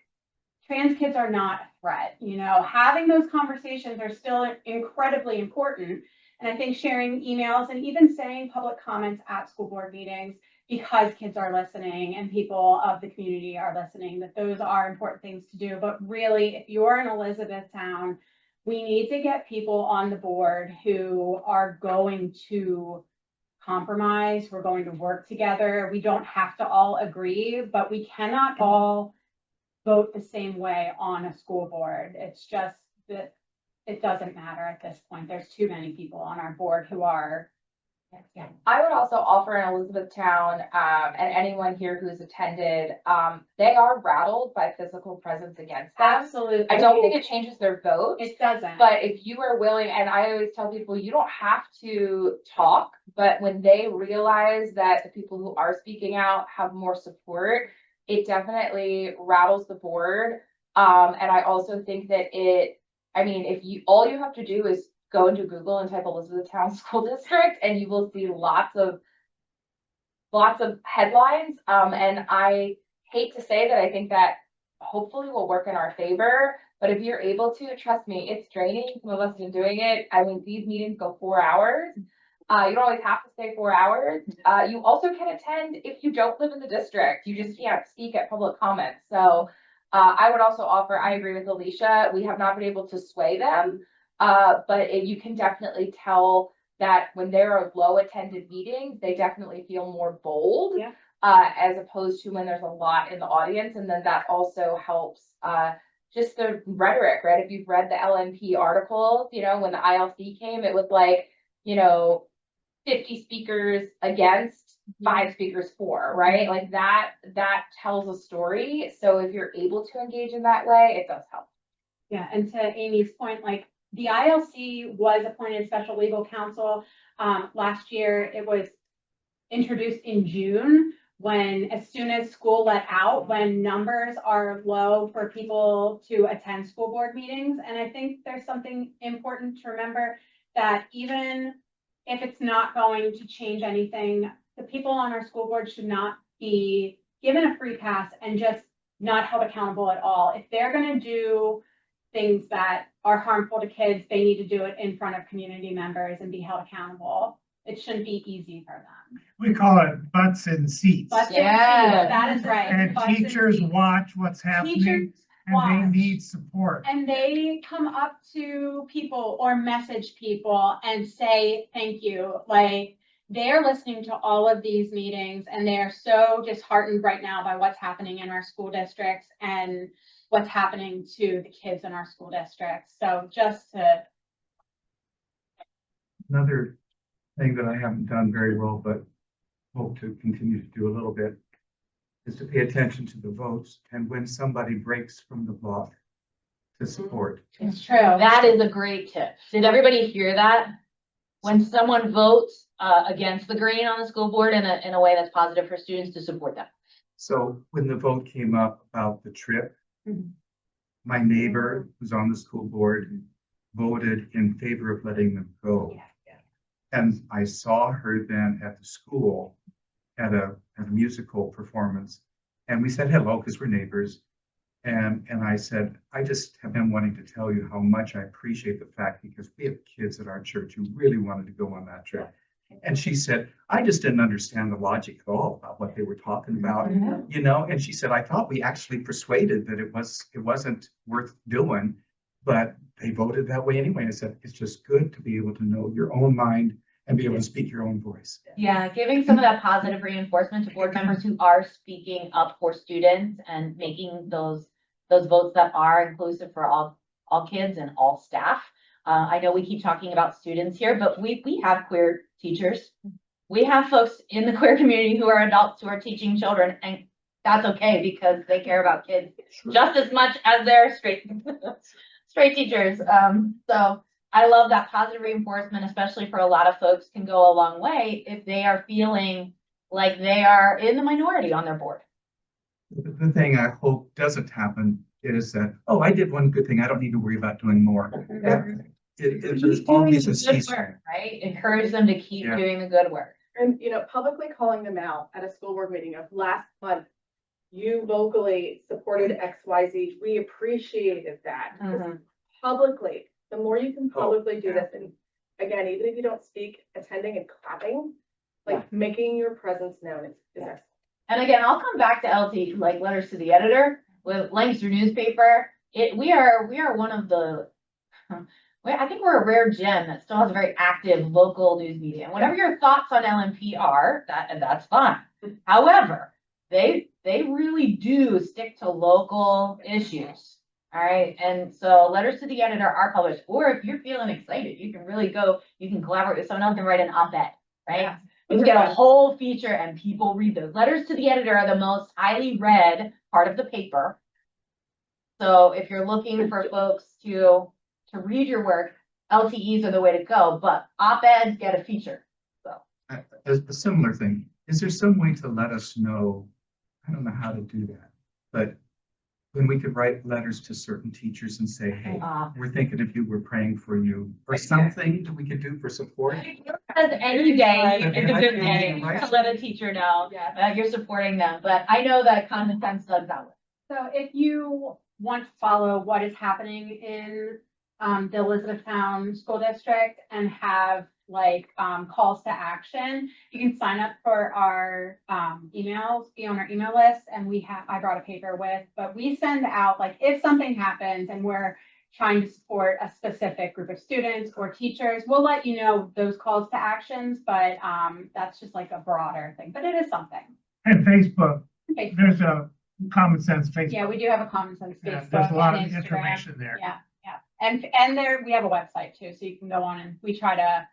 trans kids are not a threat, you know, having those conversations are still incredibly important. And I think sharing emails and even saying public comments at school board meetings because kids are listening and people of the community are listening, that those are important things to do. But really, if you're in Elizabethtown, we need to get people on the board who are going to compromise. We're going to work together. We don't have to all agree, but we cannot all vote the same way on a school board. It's just that it doesn't matter at this point. There's too many people on our board who are. Yeah. I would also offer in Elizabethtown, and anyone here who's attended, they are rattled by physical presence against them. Absolutely. I don't think it changes their vote. It doesn't. But if you are willing, and I always tell people, you don't have to talk, but when they realize that the people who are speaking out have more support, it definitely rattles the board. And I also think that all you have to do is go into Google and type Elizabethtown School District, and you will see lots of headlines. And I hate to say that I think that hopefully will work in our favor, but if you're able to, trust me, it's draining. Some of us have been doing it. I mean, these meetings go 4 hours. You don't always have to stay 4 hours. You also can attend if you don't live in the district. You just can't speak at public comments. So I would also offer, I agree with Alicia, we have not been able to sway them. But you can definitely tell that when there are low attended meetings, they definitely feel more bold, as opposed to when there's a lot in the audience. And then that also helps just the rhetoric, right? If you've read the LNP articles, you know, when the ILC came, it was like, 50 speakers against, 5 speakers for, right? Like that tells a story. So if you're able to engage in that way, it does help. Yeah, and to Amy's point, like the ILC was appointed special legal counsel. Last year, it was introduced in June as soon as school let out, when numbers are low for people to attend school board meetings. And I think there's something important to remember that even if it's not going to change anything, the people on our school board should not be given a free pass and just not held accountable at all. If they're going to do things that are harmful to kids, they need to do it in front of community members and be held accountable. It shouldn't be easy for them. We call it butts in seats. Butts in seats, that is right. And Butts in teachers seats. watch what's happening, Teachers and watch. they need support. And they come up to people or message people and say thank you. Like, they're listening to all of these meetings and they're so disheartened right now by what's happening in our school districts and what's happening to the kids in our school districts. So just to. Another thing that I haven't done very well, but hope to continue to do a little bit, is to pay attention to the votes and when somebody breaks from the block to support. It's true. That is a great tip. Did everybody hear that? When someone votes against the grain on the school board in a way that's positive for students, to support them. So when the vote came up about the trip, my neighbor who's on the school board voted in favor of letting them go. And I saw her then at the school at a musical performance, and we said hello because we're neighbors. And I said, I just have been wanting to tell you how much I appreciate the fact, because we have kids at our church who really wanted to go on that trip. And she said, I just didn't understand the logic at all about what they were talking about, and she said, I thought we actually persuaded that it wasn't worth doing, but they voted that way anyway. I said, it's just good to be able to know your own mind and be able to speak your own voice. Yeah, giving some of that positive reinforcement to board members who are speaking up for students and making those votes that are inclusive for all kids and all staff. I know we keep talking about students here, but we have queer teachers. We have folks in the queer community who are adults who are teaching children, and that's okay because they care about kids just as much as their straight teachers. So I love that positive reinforcement, especially for a lot of folks, can go a long way if they are feeling like they are in the minority on their board. The thing I hope doesn't happen is that, oh, I did one good thing, I don't need to worry about doing more. There's always a Good season. work, right? Encourage them to keep doing the good work. And, publicly calling them out at a school board meeting of last month, you vocally supported XYZ. We appreciated that. Just publicly, the more you can publicly do this, and again, even if you don't speak, attending and clapping, like making your presence known is excellent. And again, I'll come back to LT, like letters to the editor with Lancaster newspaper. We are one of the, I think we're a rare gem that still has a very active local news media. And whatever your thoughts on LNP are, that's fine. However, they really do stick to local issues. All right. And so letters to the editor are published, or if you're feeling excited, you can really go, you can collaborate with someone else and write an op-ed, right? Yeah. You get a whole feature and people read those. Letters to the editor are the most highly read part of the paper. So if you're looking for folks to read your work, LTEs are the way to go, but op-eds get a feature. So A similar thing, is there some way to let us know, I don't know how to do that, but when we could write letters to certain teachers and say, hey, we're thinking of you, we're praying for you, or something that we could do for support? any day is a good Okay, day right. to let a teacher know Yeah. that you're supporting them, but I know that common sense does that way. So if you want to follow what is happening in the Elizabethtown School District and have like calls to action, you can sign up for our emails, be on our email list, and I brought a paper with, but we send out like if something happens and we're trying to support a specific group of students or teachers, we'll let you know those calls to actions, but that's just like a broader thing, but it is something. And Facebook, Facebook. there's a common sense Facebook. Yeah, we do have a common sense Yeah, Facebook. there's a lot of and Instagram. information there. Yeah, yeah. And there, we have a website too, so you can go on and we try to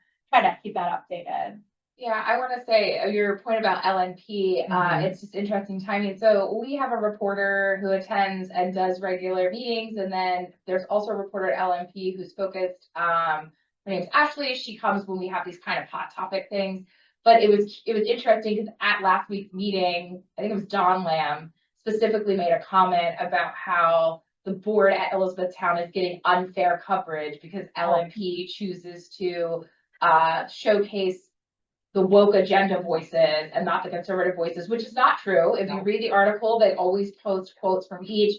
keep that updated. Yeah, I want to say your point about LNP, it's just interesting timing. So we have a reporter who attends and does regular meetings, and then there's also a reporter at LNP who's focused. Her name's Ashley. She comes when we have these kind of hot topic things. But it was interesting because at last week's meeting, I think it was Don Lamb specifically made a comment about how the board at Elizabethtown is getting unfair coverage because LNP chooses to showcase the woke agenda voices and not the conservative voices, which is not true. If you read the article, they always post quotes from each,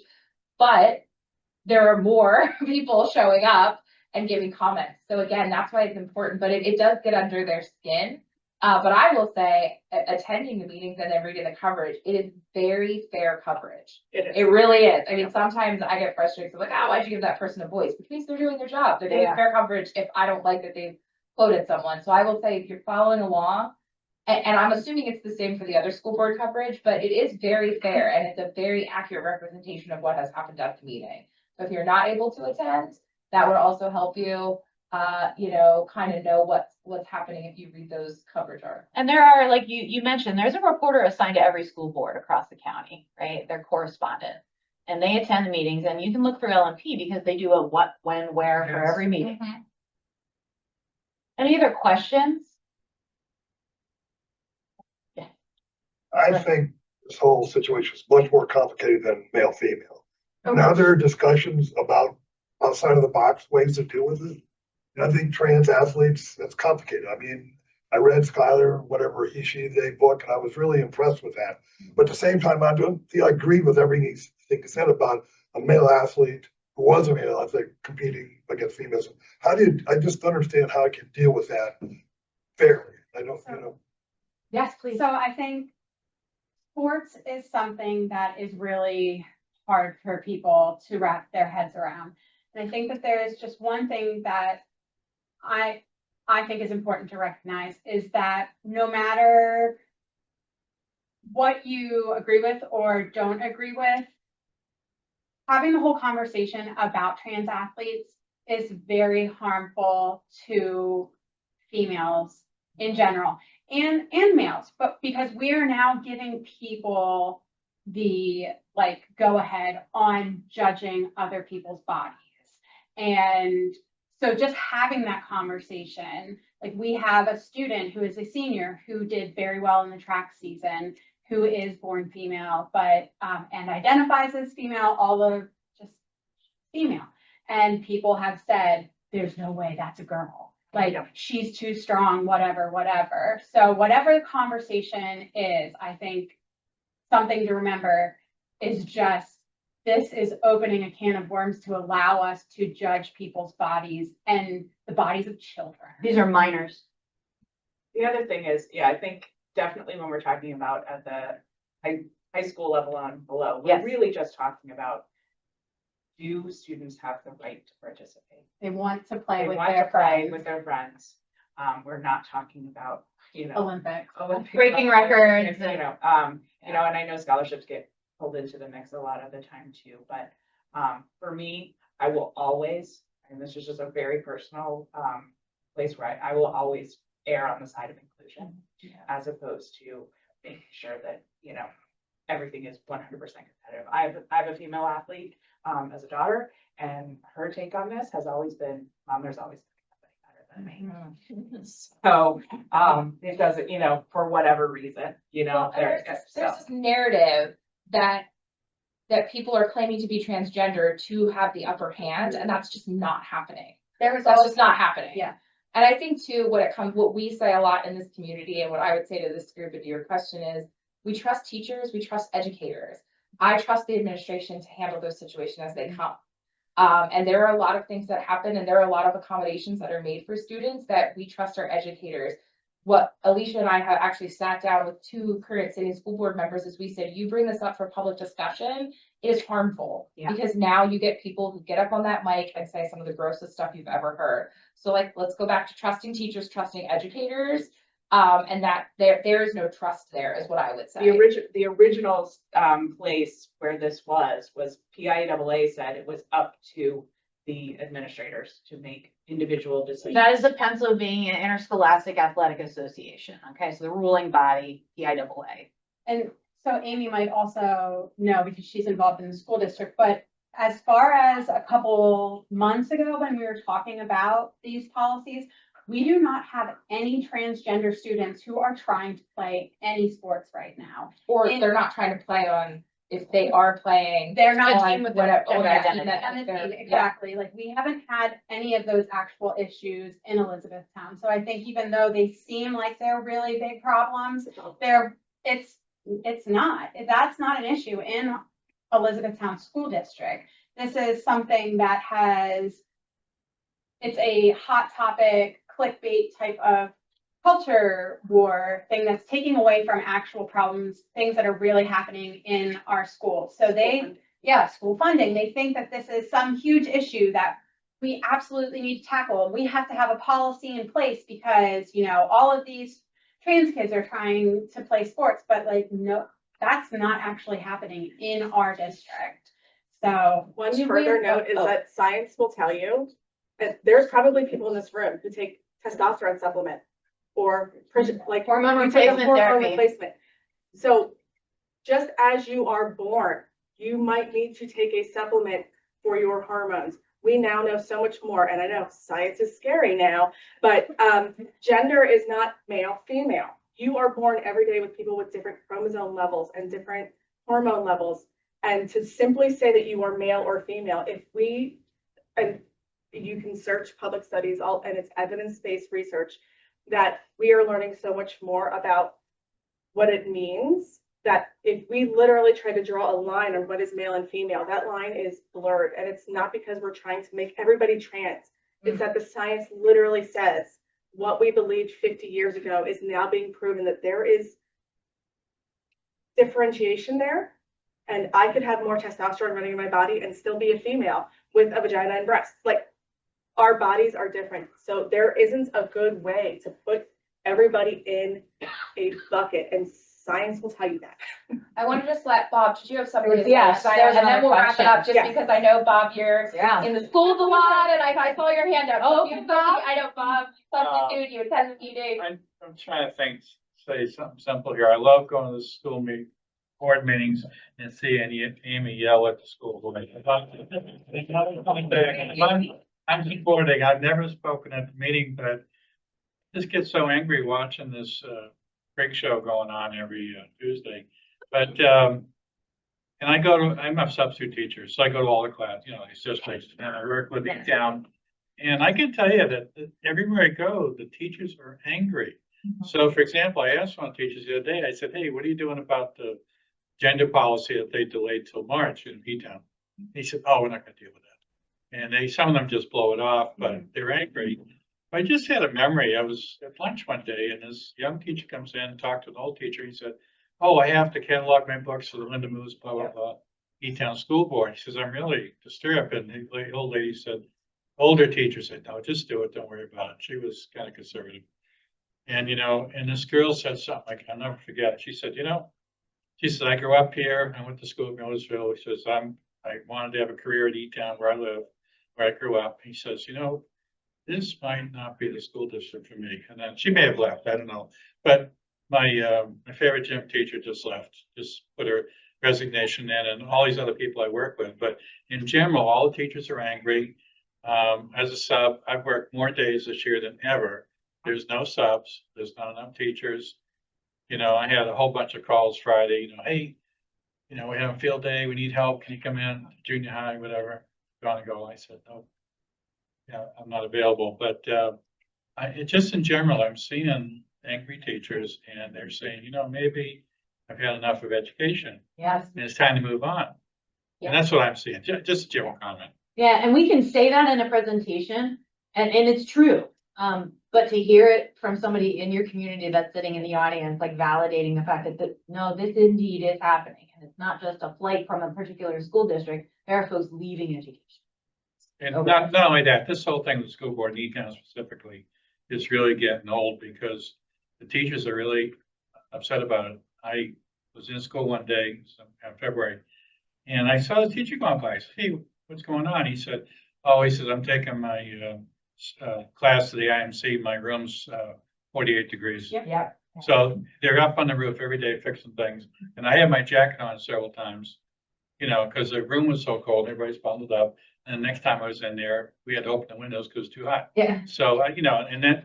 but there are more people showing up and giving comments. So again, that's why it's important, but it does get under their skin. But I will say, attending the meetings and then reading the coverage, it is very fair coverage. It really is. I mean, sometimes I get frustrated. So like, oh, why'd you give that person a voice? Which means they're doing their job. They're getting fair coverage if I don't like that they've quoted someone. So I will say, if you're following along, and I'm assuming it's the same for the other school board coverage, but it is very fair and it's a very accurate representation of what has happened at the meeting. So if you're not able to attend, that would also help you, kind of know what's happening if you read those coverage articles. And there are, like you mentioned, there's a reporter assigned to every school board across the county, right? They're correspondent. And they attend the meetings, and you can look through LNP because they do a what, when, where for every meeting. Any other questions? I think this whole situation is much more complicated than male female. Now there are discussions about outside of the box ways to deal with it. And I think trans athletes, that's complicated. I mean, I read Skylar, whatever he, she, they book, and I was really impressed with that. But at the same time, I don't feel I agree with everything he said about a male athlete who was a male athlete competing against females. I just understand how I can deal with that fairly. I don't, Yes, please. So I think sports is something that is really hard for people to wrap their heads around. And I think that there is just one thing that I think is important to recognize is that no matter what you agree with or don't agree with, having the whole conversation about trans athletes is very harmful to females in general and males, but because we are now giving people the go ahead on judging other people's bodies. And so just having that conversation, like we have a student who is a senior who did very well in the track season, who is born female, but and identifies as female, all of just female. And people have said, there's no way that's a girl. like, she's too strong, whatever, whatever. So whatever the conversation is, I think something to remember is just, this is opening a can of worms to allow us to judge people's bodies and the bodies of children. These are minors. The other thing is, yeah, I think definitely when we're talking about at the high school level on below, we're Yes. really just talking about, do students have the right to participate? They want to play They with want their to play friends. with their friends. We're not talking about, Olympics. Breaking records You know, and I know scholarships get pulled into the mix a lot of the time too, but, for me, I will always, and this is just a very personal, place where I will always err on the side of inclusion as opposed to making sure that, everything is 100% competitive. I have a female athlete, as a daughter, and her take on this has always been, there's always somebody better than me. So, it doesn't, for whatever reason, Well, there's, there's this narrative that people are claiming to be transgender to have the upper hand, and that's just not happening. That's just not happening. Yeah. And I think too, what we say a lot in this community, and what I would say to this group, and to your question is, we trust teachers, we trust educators. I trust the administration to handle those situations as they come. And there are a lot of things that happen, and there are a lot of accommodations that are made for students that we trust our educators. What Alicia and I have actually sat down with 2 current sitting school board members is we said, you bring this up for public discussion, it is harmful. Yeah. Because now you get people who get up on that mic and say some of the grossest stuff you've ever heard. So let's go back to trusting teachers, trusting educators. And that there is no trust there is what I would say. the original, place where this was PIAA said it was up to the administrators to make individual decisions. That is the Pennsylvania Interscholastic Athletic Association. Okay, so the ruling body, PIAA. And so Amy might also know because she's involved in the school district, but as far as a couple months ago, when we were talking about these policies, we do not have any transgender students who are trying to play any sports right now. Or they're not trying to play on, if they are playing. They're not on team with whatever, their yeah, identity. team that And the they're- team, yeah. exactly, like we haven't had any of those actual issues in Elizabethtown. So I think even though they seem like they're really big problems, it's not, that's not an issue in Elizabethtown School District. This is something that it's a hot topic, clickbait type of culture war thing that's taking away from actual problems, things that are really happening in our schools. So school funding, they think that this is some huge issue that we absolutely need to tackle. We have to have a policy in place because, all of these trans kids are trying to play sports, but no, that's not actually happening in our district. So One further note is Oh. that science will tell you that there's probably people in this room who take testosterone supplement or like Hormone you take a replacement hormone therapy. replacement. So just as you are born, you might need to take a supplement for your hormones. We now know so much more, and I know science is scary now, but gender is not male, female. You are born every day with people with different chromosome levels and different hormone levels. And to simply say that you are male or female, and you can search public studies, and it's evidence-based research, that we are learning so much more about what it means, that if we literally try to draw a line on what is male and female, that line is blurred. And it's not because we're trying to make everybody trans. It's that the science literally says what we believed 50 years ago is now being proven that there is differentiation there. And I could have more testosterone running in my body and still be a female with a vagina and breasts. Like, our bodies are different. So there isn't a good way to put everybody in a bucket, and science will tell you that. I want to just let Bob, did you have something to say? Yes, there's And then another we'll wrap it up, question. just Yes. because I know, Bob, you're Yeah. in the schools a lot, and I saw your hand up. Oh, You- Bob. I know, Bob, substitute, you attend the meeting. I'm trying to say something simple here. I love going to the school board meetings and seeing Amy yell at the school board. I'm supporting, I've never spoken at the meeting, but just get so angry watching this, freak show going on every Tuesday. But, and I'm a substitute teacher, so I go to all the class, these districts, and I work with each town And I can tell you that everywhere I go, the teachers are angry. So for example, I asked one of the teachers the other day, I said, hey, what are you doing about the gender policy that they delayed till March in P-Town? He said, oh, we're not gonna deal with that. And some of them just blow it off, but they're angry. I just had a memory. I was at lunch one day and this young teacher comes in, talked to an old teacher. He said, oh, I have to catalog my books for the Linda Moose, blah, blah, blah, E-Town School Board. He says, I'm really disturbed. And the old lady said, older teacher said, no, just do it. Don't worry about it. She was kind of conservative. And, and this girl said something like, I'll never forget. She said, she said, I grew up here. I went to school in Millersville. He says, I wanted to have a career at E-Town where I live, where I grew up. He says, this might not be the school district for me. And then she may have left, I don't know. But my favorite gym teacher just left, just put her resignation in, and all these other people I work with. But in general, all the teachers are angry. As a sub, I've worked more days this year than ever. There's no subs, there's not enough teachers. I had a whole bunch of calls Friday, hey, we have a field day, we need help, can you come in, junior high, whatever, gonna go. I said, no, yeah, I'm not available. But just in general, I'm seeing angry teachers and they're saying, maybe I've had enough of education Yes. and it's time to move on. Yeah. And that's what I'm seeing, just a general comment. Yeah, and we can say that in a presentation and it's true. But to hear it from somebody in your community that's sitting in the audience, like validating the fact that no, this indeed is happening. And it's not just a flight from a particular school district. There are folks leaving education. And not only that, this whole thing with the school board, E-Town specifically, is really getting old because the teachers are really upset about it. I was in school one day in February, and I saw the teacher going by. I said, hey, what's going on? He said, I'm taking my class to the IMC. My room's 48 degrees. Yep. So they're up on the roof every day fixing things. And I had my jacket on several times, because the room was so cold, everybody's bundled up. And the next time I was in there, we had to open the windows because it was too hot. Yeah. So,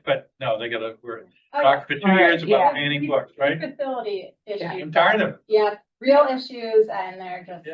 but no, we're talking for 2 years about banning books, right? Facility issues. I'm tired of it. Yeah, real issues and they're just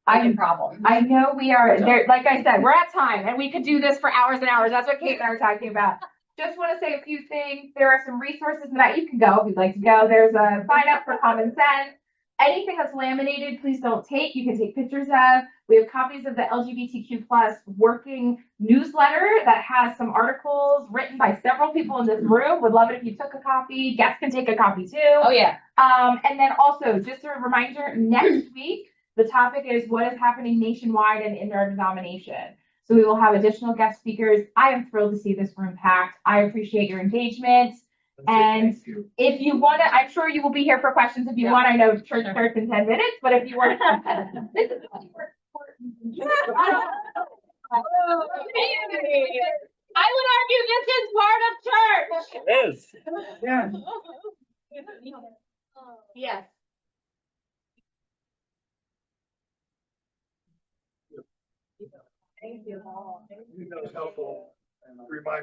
making problems. I know we are there. Like I said, we're at time and we could do this for hours and hours. That's what Kate and I were talking about. Just want to say a few things. There are some resources that you can go if you'd like to go. There's a sign up for Common Sense. Anything that's laminated, please don't take. You can take pictures of. We have copies of the LGBTQ plus working newsletter that has some articles written by several people in this room. Would love it if you took a copy. Guests can take a copy too. Oh, yeah. And then also, just a reminder, next week, the topic is what is happening nationwide and in our denomination. So we will have additional guest speakers. I am thrilled to see this room packed. I appreciate your engagement. And if you want to, I'm sure you will be here for questions if you want. I know church starts in 10 minutes, but if you want to, this is important. I would argue this is part of church. It is. Yeah. Yes. Thank you. Helpful. Remind